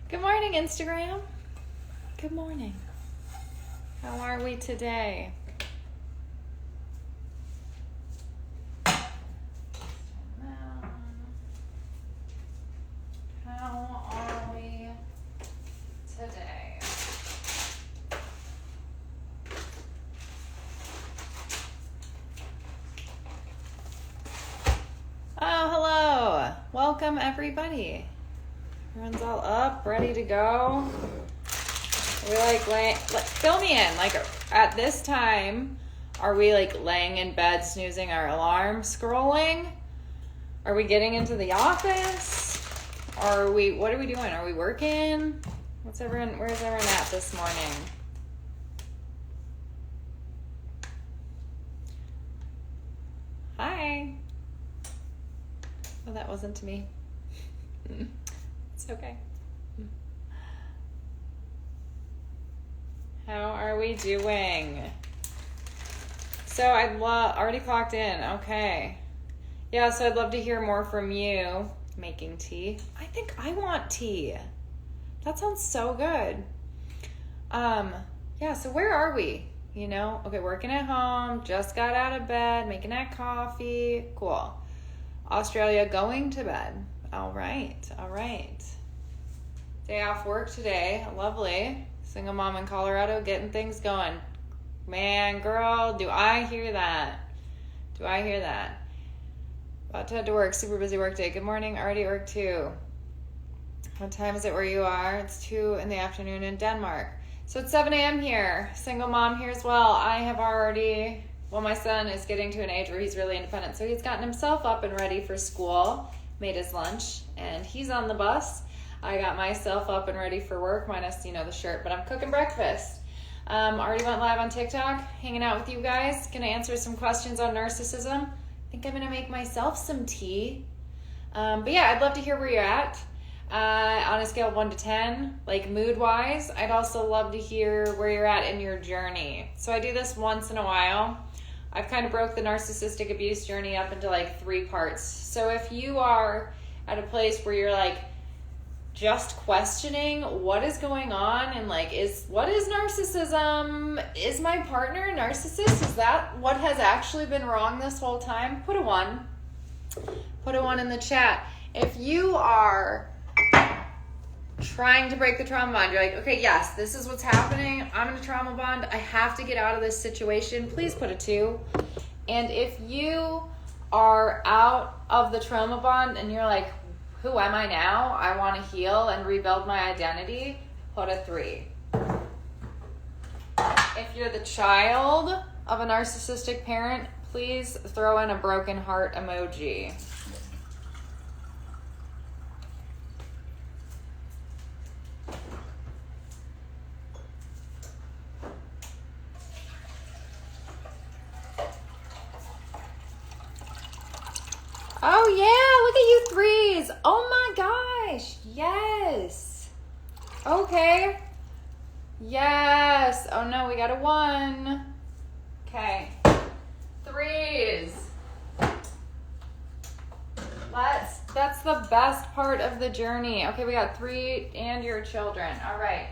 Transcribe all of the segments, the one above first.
Good morning, Instagram. Good morning. How are we today? How are we today? Oh, hello. Welcome, everybody. Everyone's all up, ready to go. We're fill me in. Like, at this time, are we like laying in bed, snoozing our alarm, scrolling? Are we getting into the office? What are we doing? Are we working? Where's everyone at this morning? Hi. Oh, that wasn't to me. It's okay. How are we doing? So already clocked in. Okay. Yeah, so I'd love to hear more from you. Making tea. I think I want tea. That sounds so good. Yeah, so where are we? Okay, working at home, just got out of bed, making that coffee. Cool. Australia, going to bed. All right. Day off work today. Lovely. Single mom in Colorado, getting things going. Man, girl, do I hear that. About to head to work. Super busy work day. Good morning. Already at work too. What time is it where you are? It's 2 in the afternoon in Denmark. So it's 7 a.m. here. Single mom here as well. My son is getting to an age where he's really independent. So he's gotten himself up and ready for school, made his lunch, and he's on the bus. I got myself up and ready for work, minus, the shirt, but I'm cooking breakfast. Already went live on TikTok, hanging out with you guys. Gonna answer some questions on narcissism. I think I'm gonna make myself some tea. But yeah, I'd love to hear where you're at. On a scale of 1 to 10, like mood-wise. I'd also love to hear where you're at in your journey. So I do this once in a while. I've kind of broke the narcissistic abuse journey up into like 3 parts. So if you are at a place where you're like just questioning what is going on and like what is narcissism? Is my partner a narcissist? Is that what has actually been wrong this whole time? Put a 1. Put a 1 in the chat. If you are trying to break the trauma bond, you're like, okay, yes, this is what's happening. I'm in a trauma bond. I have to get out of this situation. Please put a 2. And if you are out of the trauma bond and you're like, who am I now? I want to heal and rebuild my identity. Put a 3. If you're the child of a narcissistic parent, please throw in a broken heart emoji. Oh yeah, look at you 3s. Oh my gosh, yes. Okay. Yes. Oh no, we got a 1. Okay. 3s. That's the best part of the journey. Okay, we got 3 and your children. All right.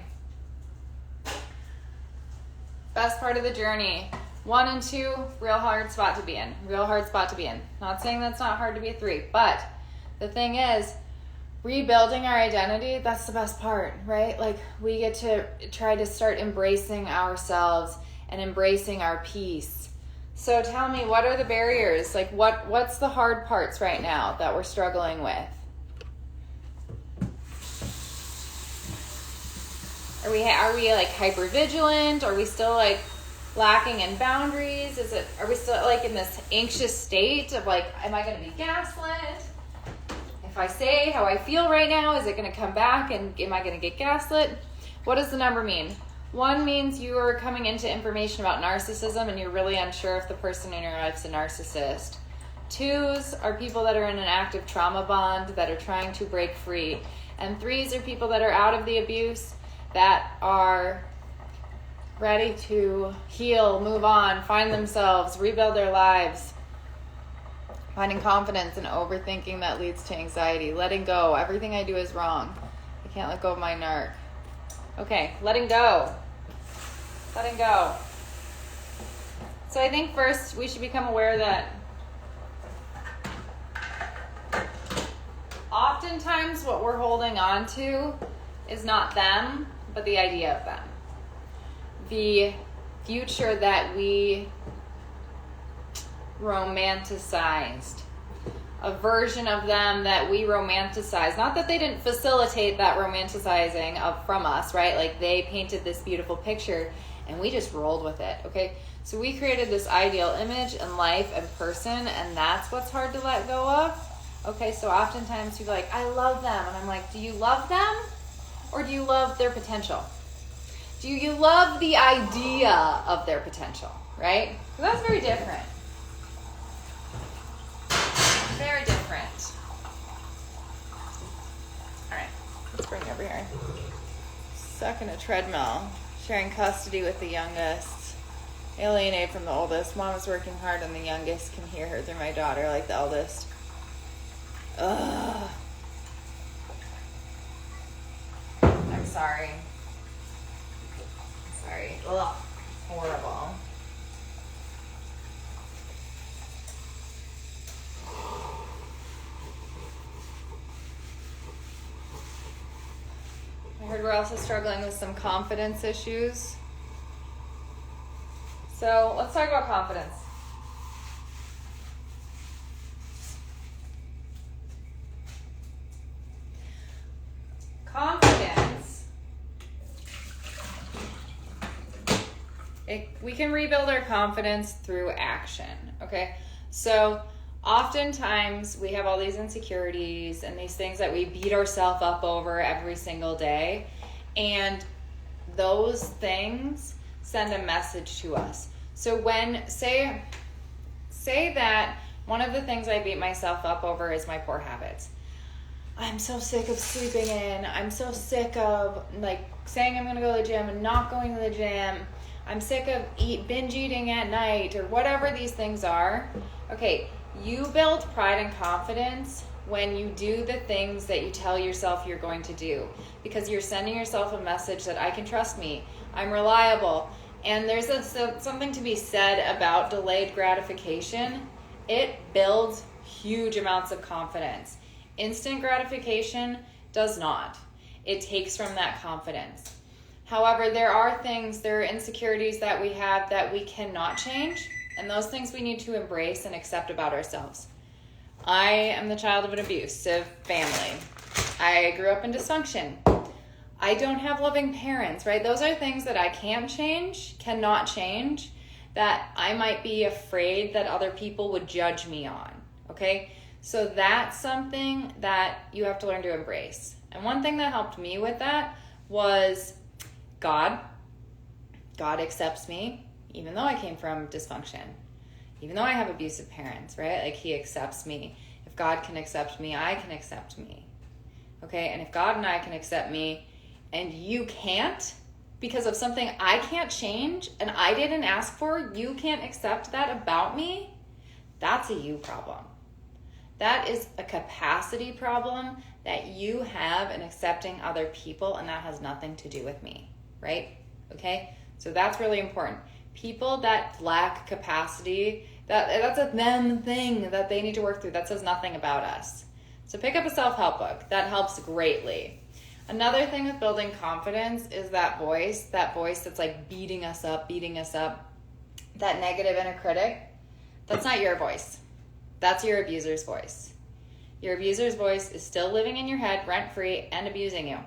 Best part of the journey. 1 and 2, real hard spot to be in. Not saying that's not hard to be a 3, but the thing is, rebuilding our identity, that's the best part, right? Like, we get to try to start embracing ourselves and embracing our peace. So tell me, what are the barriers? Like, what's the hard parts right now that we're struggling with? Are we like hyper vigilant? Are we still like lacking in boundaries? Are we still like in this anxious state of like, am I going to be gaslit? If I say how I feel right now, is it going to come back and am I going to get gaslit? What does the number mean? 1 means you are coming into information about narcissism and you're really unsure if the person in your life is a narcissist. 2s are people that are in an active trauma bond that are trying to break free. And 3s are people that are out of the abuse that are ready to heal, move on, find themselves, rebuild their lives. Finding confidence and overthinking that leads to anxiety. Letting go. Everything I do is wrong. I Can't let go of my narc. Okay, letting go. Letting go. So I think first we should become aware that oftentimes what we're holding on to is not them, but the idea of them. The future that we romanticized. A version of them that we romanticized. Not that they didn't facilitate that romanticizing from us, right? Like they painted this beautiful picture and we just rolled with it, okay? So we created this ideal image and life and person, and that's what's hard to let go of. Okay, so oftentimes people are like, I love them. And I'm like, do you love them? Or do you love their potential? Do you love the idea of their potential, right? So that's very different. Very different. All right, let's bring it over here. Stuck in a treadmill, sharing custody with the youngest. Alienated from the oldest. Mom is working hard and the youngest can hear her through my daughter like the eldest. Ugh. I'm sorry. Sorry. Ugh. It's horrible. I heard we're also struggling with some confidence issues. So let's talk about confidence. Confidence, we can rebuild our confidence through action, okay? So oftentimes we have all these insecurities and these things that we beat ourselves up over every single day, and those things send a message to us. So when, say that one of the things I beat myself up over is my poor habits. I'm so sick of sleeping in. I'm so sick of like saying I'm going to go to the gym and not going to the gym. I'm sick of binge eating at night or whatever these things are. Okay, you build pride and confidence when you do the things that you tell yourself you're going to do, because you're sending yourself a message that I can trust me, I'm reliable. And there's something to be said about delayed gratification. It builds huge amounts of confidence. Instant gratification does not. It takes from that confidence. However, there are insecurities that we have that we cannot change, and those things we need to embrace and accept about ourselves. I am the child of an abusive family. I grew up in dysfunction. I don't have loving parents, right? Those are things that I can't change, cannot change, that I might be afraid that other people would judge me on, okay? So that's something that you have to learn to embrace. And one thing that helped me with that was God. God accepts me, even though I came from dysfunction, even though I have abusive parents, right? Like he accepts me. If God can accept me, I can accept me, okay? And if God and I can accept me, and you can't, because of something I can't change and I didn't ask for, you can't accept that about me, that's a you problem. That is a capacity problem that you have in accepting other people, and that has nothing to do with me, right? Okay? So that's really important. People that lack capacity, that's a them thing that they need to work through. That says nothing about us. So pick up a self-help book. That helps greatly. Another thing with building confidence is that voice that's like beating us up, that negative inner critic. That's not your voice. That's your abuser's voice. Your abuser's voice is still living in your head rent-free and abusing you,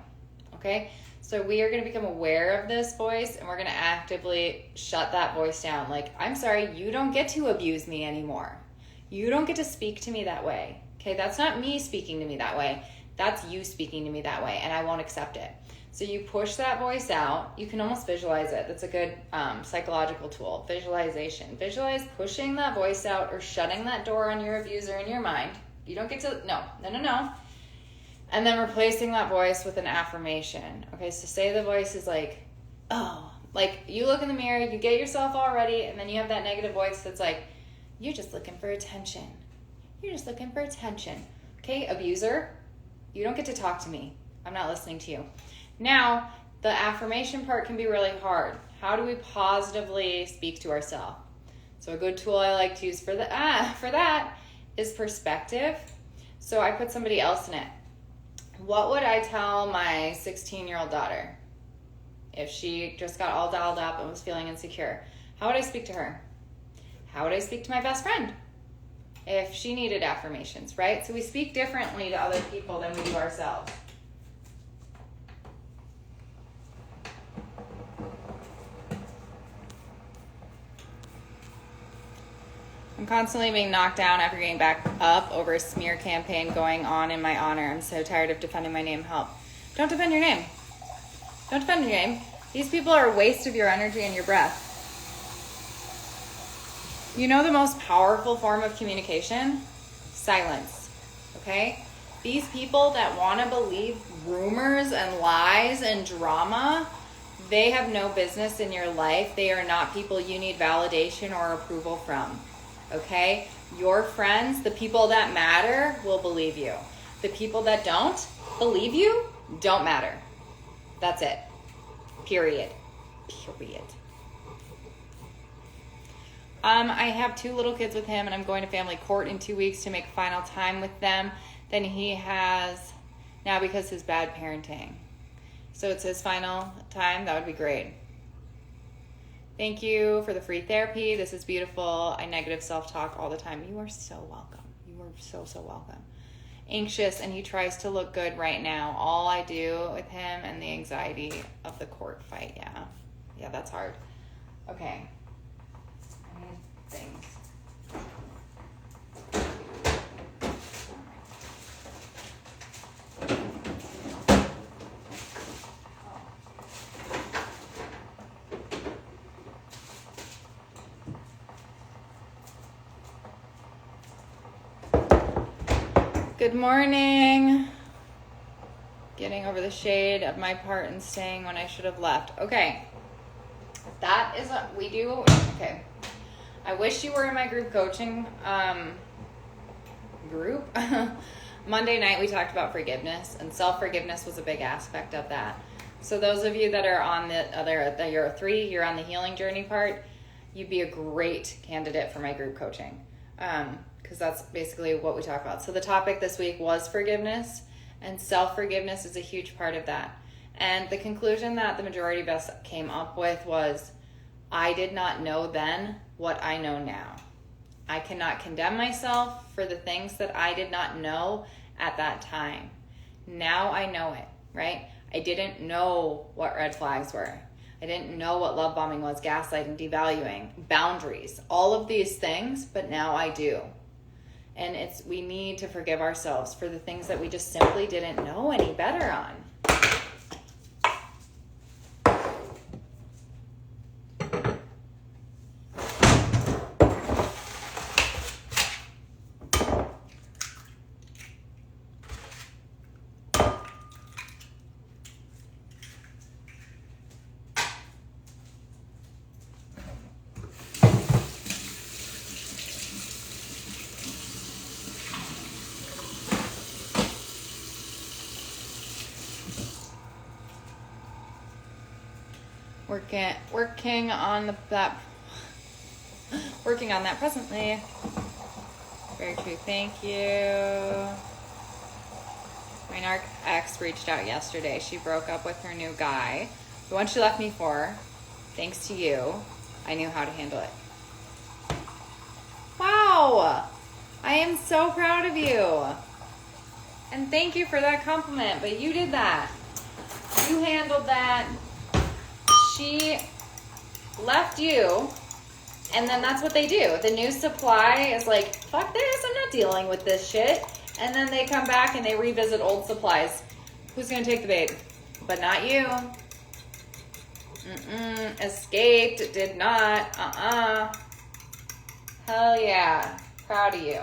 okay? So we are going to become aware of this voice, and we're going to actively shut that voice down. Like, I'm sorry, you don't get to abuse me anymore. You don't get to speak to me that way, okay? That's not me speaking to me that way. That's you speaking to me that way, and I won't accept it. So you push that voice out. You can almost visualize it. That's a good psychological tool, visualization. Visualize pushing that voice out or shutting that door on your abuser in your mind. You don't get to, no. And then replacing that voice with an affirmation. Okay, so say the voice is like, oh, like you look in the mirror, you get yourself all ready, and then you have that negative voice that's like, you're just looking for attention. You're just looking for attention. Okay, abuser, you don't get to talk to me. I'm not listening to you. Now, the affirmation part can be really hard. How do we positively speak to ourselves? So a good tool I like to use for that is perspective. So I put somebody else in it. What would I tell my 16-year-old daughter if she just got all dolled up and was feeling insecure? How would I speak to her? How would I speak to my best friend if she needed affirmations, right? So we speak differently to other people than we do ourselves. I'm constantly being knocked down after getting back up over a smear campaign going on in my honor. I'm so tired of defending my name. Help. Don't defend your name. Don't defend your name. These people are a waste of your energy and your breath. You know the most powerful form of communication? Silence. Okay? These people that want to believe rumors and lies and drama, they have no business in your life. They are not people you need validation or approval from. Okay? Your friends, the people that matter, will believe you. The people that don't believe you don't matter. That's it. Period. Period. I have 2 little kids with him, and I'm going to family court in 2 weeks to make final time with them than he has now because his bad parenting. So it's his final time. That would be great. Thank you for the free therapy. This is beautiful. I negative self-talk all the time. You are so welcome. You are so, so welcome. Anxious, and he tries to look good right now. All I do with him and the anxiety of the court fight. Yeah, that's hard. Okay. I need things. Good morning. Getting over the shade of my part and staying when I should have left. Okay. That is what we do. Okay. I wish you were in my group coaching group. Monday night we talked about forgiveness, and self-forgiveness was a big aspect of that. So those of you that are on the other, you're 3, you're on the healing journey part, you'd be a great candidate for my group coaching. Because that's basically what we talk about. So the topic this week was forgiveness, and self-forgiveness is a huge part of that. And the conclusion that the majority of us came up with was, I did not know then what I know now. I cannot condemn myself for the things that I did not know at that time. Now I know it, right? I didn't know what red flags were. I didn't know what love bombing was, gaslighting, devaluing, boundaries, all of these things, but now I do. And we need to forgive ourselves for the things that we just simply didn't know any better on. Working on that presently. Very true. Thank you. My narc ex reached out yesterday. She broke up with her new guy. The one she left me for, thanks to you, I knew how to handle it. Wow! I am so proud of you. And thank you for that compliment, but you did that. You handled that. She left you, and then that's what they do. The new supply is like, fuck this, I'm not dealing with this shit. And then they come back and they revisit old supplies. Who's going to take the bait? But not you. Escaped, did not. Hell yeah. Proud of you.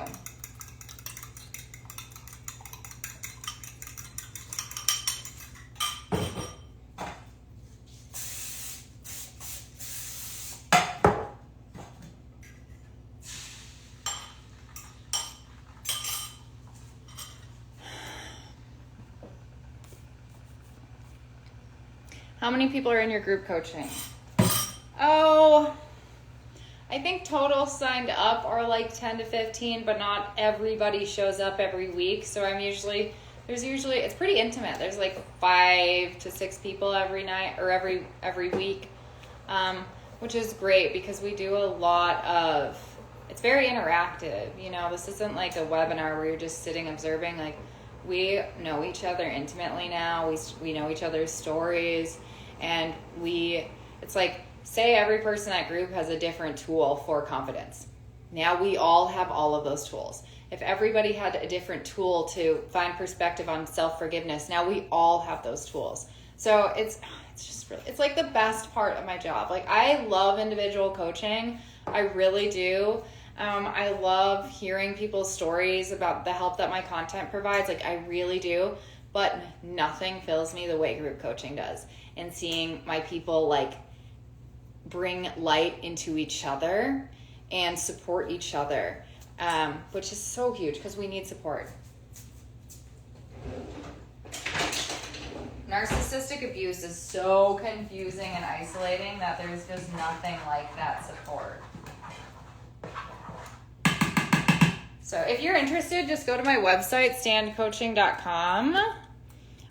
How many people are in your group coaching? Oh, I think total signed up are like 10 to 15, but not everybody shows up every week. So there's usually, it's pretty intimate. There's like 5 to 6 people every night or every week, which is great because we do a lot of, it's very interactive. You know, this isn't like a webinar where you're just sitting observing. Like, we know each other intimately now. We know each other's stories, and it's like, say every person in that group has a different tool for confidence. Now we all have all of those tools. If everybody had a different tool to find perspective on self-forgiveness, now we all have those tools. So it's just really, it's like the best part of my job. Like, I love individual coaching. I really do. I love hearing people's stories about the help that my content provides. Like, I really do. But nothing fills me the way group coaching does. And seeing my people like bring light into each other and support each other, which is so huge because we need support. Narcissistic abuse is so confusing and isolating that there's just nothing like that support. So if you're interested, just go to my website, standcoaching.com,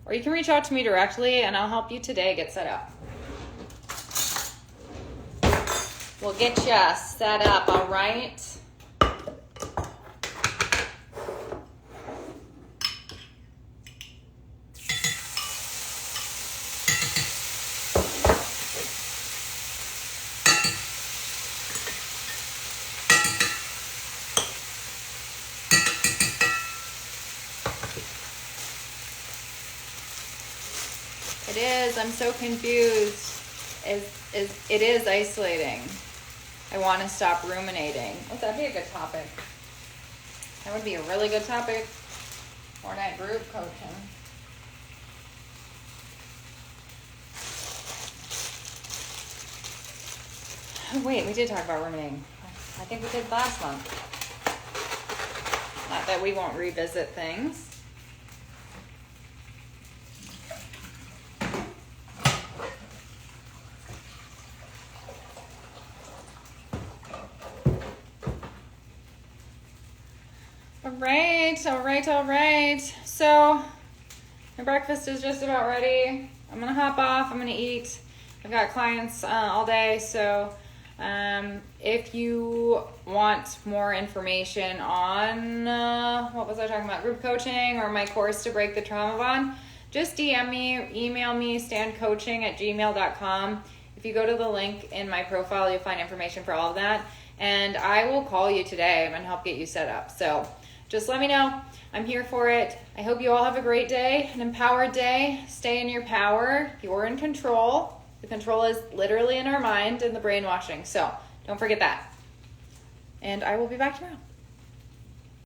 or you can reach out to me directly and I'll help you today get set up. We'll get you set up, all right? It is. I'm so confused. It is isolating. I want to stop ruminating. Oh, that'd be a good topic. That would be a really good topic. 4-night group coaching. Oh, wait, we did talk about ruminating. I think we did last month. Not that we won't revisit things. All right. So my breakfast is just about ready. I'm going to hop off. I'm going to eat. I've got clients all day. So if you want more information on, what was I talking about? Group coaching or my course to break the trauma bond, just DM me, email me, standcoaching@gmail.com. If you go to the link in my profile, you'll find information for all of that. And I will call you today and help get you set up. So just let me know. I'm here for it. I hope you all have a great day, an empowered day. Stay in your power. You're in control. The control is literally in our mind and the brainwashing. So don't forget that. And I will be back tomorrow.